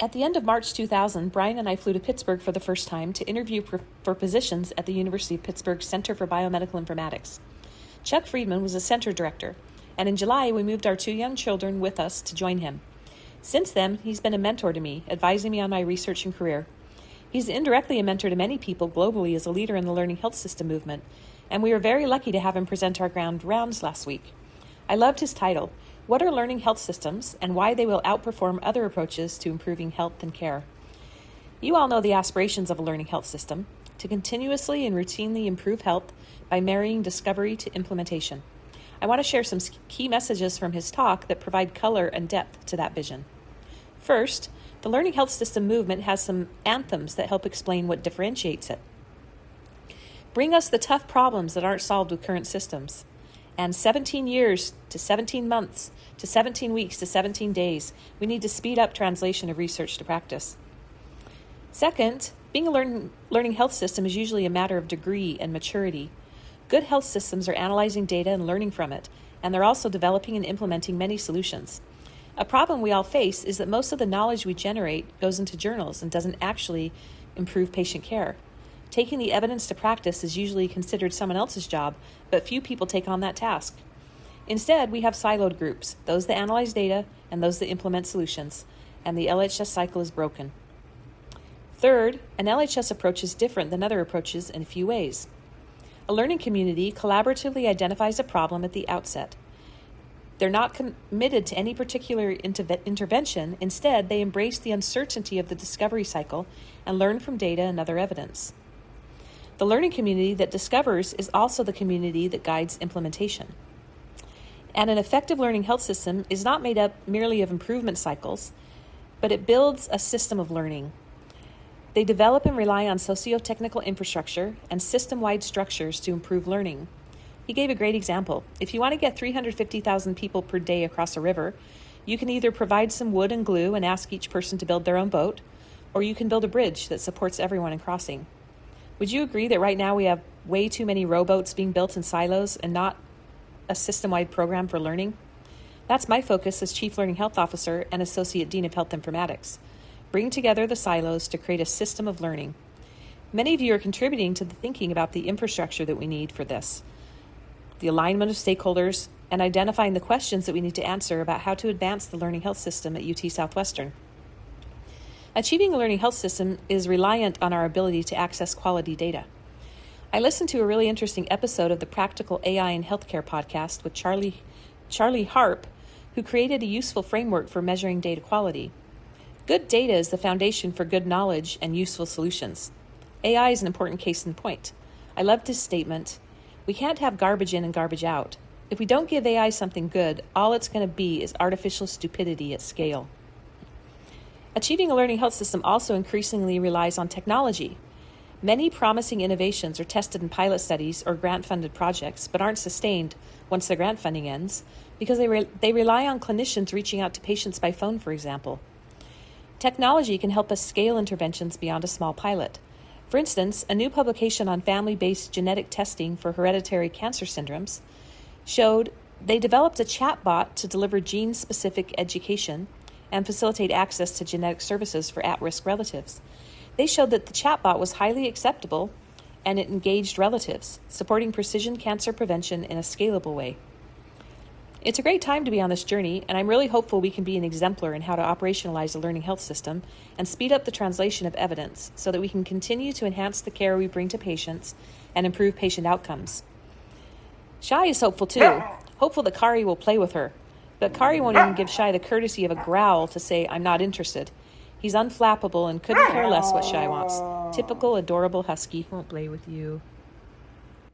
At the end of March 2000, Brian and I flew to Pittsburgh for the first time to interview for positions at the University of Pittsburgh Center for Biomedical Informatics. Chuck Friedman was the center director, and in July we moved our 2 young children with us to join him. Since then, he's been a mentor to me, advising me on my research and career. He's indirectly a mentor to many people globally as a leader in the learning health system movement, and we were very lucky to have him present our ground rounds last week. I loved his title, What are Learning Health Systems and Why They Will Outperform Other Approaches to Improving Health and Care? You all know the aspirations of a learning health system, to continuously and routinely improve health by marrying discovery to implementation. I want to share some key messages from his talk that provide color and depth to that vision. First, the learning health system movement has some anthems that help explain what differentiates it. Bring us the tough problems that aren't solved with current systems. And 17 years to 17 months to 17 weeks to 17 days, we need to speed up translation of research to practice. Second, being a learning health system is usually a matter of degree and maturity. Good health systems are analyzing data and learning from it, and they're also developing and implementing many solutions. A problem we all face is that most of the knowledge we generate goes into journals and doesn't actually improve patient care. Taking the evidence to practice is usually considered someone else's job, but few people take on that task. Instead, we have siloed groups, those that analyze data and those that implement solutions, and the LHS cycle is broken. Third, an LHS approach is different than other approaches in a few ways. A learning community collaboratively identifies a problem at the outset. They're not committed to any particular intervention. Instead, they embrace the uncertainty of the discovery cycle and learn from data and other evidence. The learning community that discovers is also the community that guides implementation. And an effective learning health system is not made up merely of improvement cycles, but it builds a system of learning. They develop and rely on socio-technical infrastructure and system-wide structures to improve learning. He gave a great example. If you want to get 350,000 people per day across a river, you can either provide some wood and glue and ask each person to build their own boat, or you can build a bridge that supports everyone in crossing. Would you agree that right now we have way too many rowboats being built in silos and not a system-wide program for learning? That's my focus as Chief Learning Health Officer and Associate Dean of Health Informatics. Bring together the silos to create a system of learning. Many of you are contributing to the thinking about the infrastructure that we need for this, the alignment of stakeholders, and identifying the questions that we need to answer about how to advance the learning health system at UT Southwestern. Achieving a learning health system is reliant on our ability to access quality data. I listened to a really interesting episode of the Practical AI in Healthcare podcast with Charlie Harp, who created a useful framework for measuring data quality. Good data is the foundation for good knowledge and useful solutions. AI is an important case in point. I loved his statement, we can't have garbage in and garbage out. If we don't give AI something good, all it's going to be is artificial stupidity at scale. Achieving a learning health system also increasingly relies on technology. Many promising innovations are tested in pilot studies or grant-funded projects, but aren't sustained once the grant funding ends because they rely on clinicians reaching out to patients by phone, for example. Technology can help us scale interventions beyond a small pilot. For instance, a new publication on family-based genetic testing for hereditary cancer syndromes showed they developed a chatbot to deliver gene-specific education and facilitate access to genetic services for at-risk relatives. They showed that the chatbot was highly acceptable and it engaged relatives, supporting precision cancer prevention in a scalable way. It's a great time to be on this journey, and I'm really hopeful we can be an exemplar in how to operationalize a learning health system and speed up the translation of evidence so that we can continue to enhance the care we bring to patients and improve patient outcomes. Shai is hopeful too, hopeful that Kari will play with her. But Kari won't even give Shai the courtesy of a growl to say, I'm not interested. He's unflappable and couldn't care less what Shai wants. Typical adorable husky. Won't play with you.